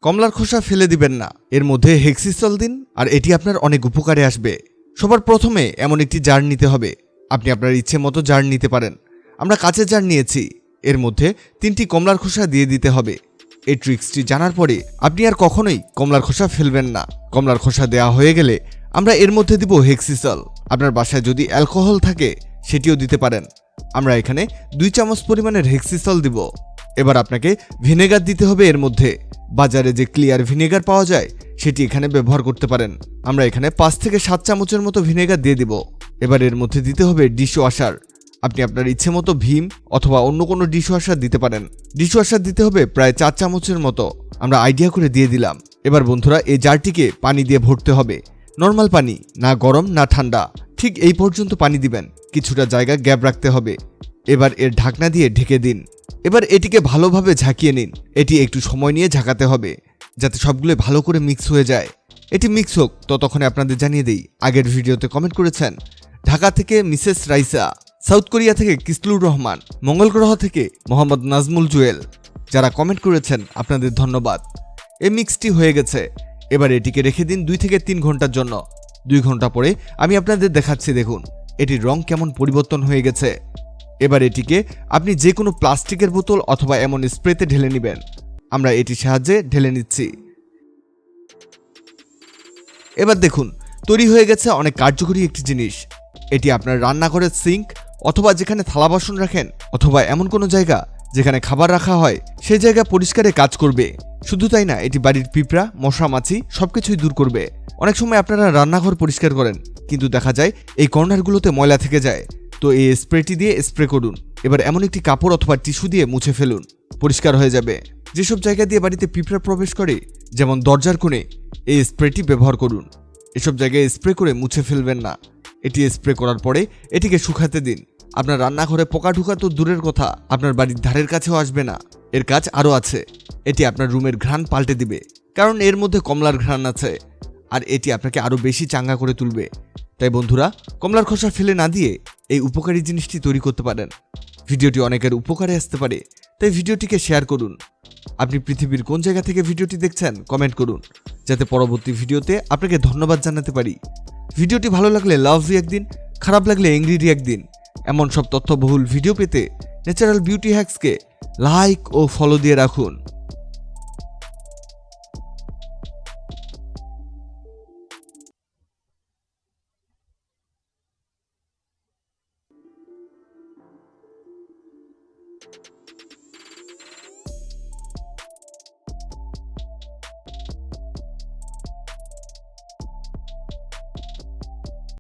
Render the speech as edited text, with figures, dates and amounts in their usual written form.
কমলার খোসা ফেলে দিবেন না, এর মধ্যে হেক্সিসল দিন আর এটি আপনার অনেক উপকারে আসবে। সবার প্রথমে এমন একটি জার নিতে হবে। আপনি আপনার ইচ্ছে মতো জার নিতে পারেন। আমরা কাঁচের জার নিয়েছি। এর মধ্যে 3টি কমলার খোসা দিয়ে দিতে হবে। এই ট্রিক্সটি জানার পরে আপনি আর কখনোই কমলার খোসা ফেলবেন না। কমলার খোসা দেওয়া হয়ে গেলে আমরা এর মধ্যে দিব হেক্সিসল। আপনার বাসায় যদি অ্যালকোহল থাকে সেটিও দিতে পারেন। আমরা এখানে 2 চামচ পরিমাণের হেক্সিসল দিব। এবার আপনাকে ভিনেগার দিতে হবে এর মধ্যে। বাজারে যে ক্লিয়ার ভিনেগার পাওয়া যায় সেটি এখানে ব্যবহার করতে পারেন। আমরা এখানে 5 থেকে 7 চামচের মতো ভিনেগার দিয়ে দিব। এবার এর মধ্যে দিতে হবে ডিশওয়াশার। আপনি আপনার ইচ্ছে মতো ভীম অথবা অন্য কোনো ডিশওয়াশার দিতে পারেন। ডিশওয়াশার দিতে হবে প্রায় 4 চামচের মতো। আমরা আইডিয়া করে দিয়ে দিলাম। এবার বন্ধুরা এই জারটিকে পানি দিয়ে ভরতে হবে। নর্মাল পানি, না গরম না ঠান্ডা, ঠিক এই পর্যন্ত পানি দিবেন। কিছুটা জায়গা গ্যাপ রাখতে হবে। এবার এর ঢাকনা দিয়ে ঢেকে দিন। এবার এটিকে ভালোভাবে ঝাঁকিয়ে নিন। এটি একটু সময় নিয়ে ঝাঁকাতে হবে যাতে সবগুলো ভালো করে মিক্স হয়ে যায়। এটি মিক্স হোক ততক্ষণে আপনাদের জানিয়ে দিই, আগের ভিডিওতে কমেন্ট করেছেন ঢাকা থেকে মিসেস রাইসা, সাউথ কোরিয়া থেকে কিসলুর রহমান, মঙ্গল গ্রহ থেকে মোহাম্মদ নাজমুল জুয়েল। যারা কমেন্ট করেছেন আপনাদের ধন্যবাদ। এই মিক্সটি হয়ে গেছে। এবার এটিকে রেখে দিন 2 থেকে 3 ঘন্টার জন্য। 2 ঘন্টা পরে আমি আপনাদের দেখাচ্ছি, দেখুন এটির রং কেমন পরিবর্তন হয়ে গেছে। এবার এটিকে আপনি যে কোনো প্লাস্টিকের বোতল অথবা এমন স্প্রেতে ঢেলে নেবেন। আমরা এটির সাহায্যে ঢেলে নিচ্ছি। এবার দেখুন তৈরি হয়ে গেছে অনেক কার্যকরী একটি জিনিস। এটি আপনার রান্নাঘরের সিঙ্ক অথবা যেখানে থালা বাসন রাখেন অথবা এমন কোনো জায়গা যেখানে খাবার রাখা হয় সেই জায়গা পরিষ্কারে কাজ করবে। শুধু তাই না, এটি বাড়ির পিঁপড়া, মশা, মাছি সবকিছুই দূর করবে। অনেক সময় আপনারা রান্নাঘর পরিষ্কার করেন কিন্তু দেখা যায় এই কর্নারগুলোতে ময়লা থেকে যায়। তো এই স্প্রেটি দিয়ে স্প্রে করুন। এবার এমন একটি কাপড় অথবা টিস্যু দিয়ে মুছে ফেলুন, পরিষ্কার হয়ে যাবে। যেসব জায়গা দিয়ে বাড়িতে পিঁপড়া প্রবেশ করে যেমন দরজার কোণে, এই স্প্রেটি ব্যবহার করুন। এসব জায়গায় স্প্রে করে মুছে ফেলবেন না। এটি স্প্রে করার পরে এটিকে শুকাতে দিন। আপনার রান্নাঘরে পোকা ঢোকা তো দূরের কথা, আপনার বাড়ির ধারের কাছেও আসবে না। এর কাজ আরও আছে। এটি আপনার রুমের ঘ্রাণ পাল্টে দিবে, কারণ এর মধ্যে কমলার ঘ্রাণ আছে আর এটি আপনাকে আরও বেশি চাঙ্গা করে তুলবে। তাই বন্ধুরা, কমলার খোসা ফেলে না দিয়ে এই উপকারী জিনিসটি তৈরি করতে পারেন। ভিডিওটি অনেকের উপকারে আসতে পারে, তাই ভিডিওটিকে শেয়ার করুন। আপনি পৃথিবীর কোন জায়গা থেকে ভিডিওটি দেখছেন কমেন্ট করুন, যাতে পরবর্তী ভিডিওতে আপনাকে ধন্যবাদ জানাতে পারি। ভিডিওটি ভালো লাগলে লাভ রিঅ্যাক্ট দিন, খারাপ লাগলে এংরি রিঅ্যাক্ট দিন। এমন সব তথ্যবহুল ভিডিও পেতে ন্যাচারাল বিউটি হ্যাক্সকে লাইক ও ফলো দিয়ে রাখুন।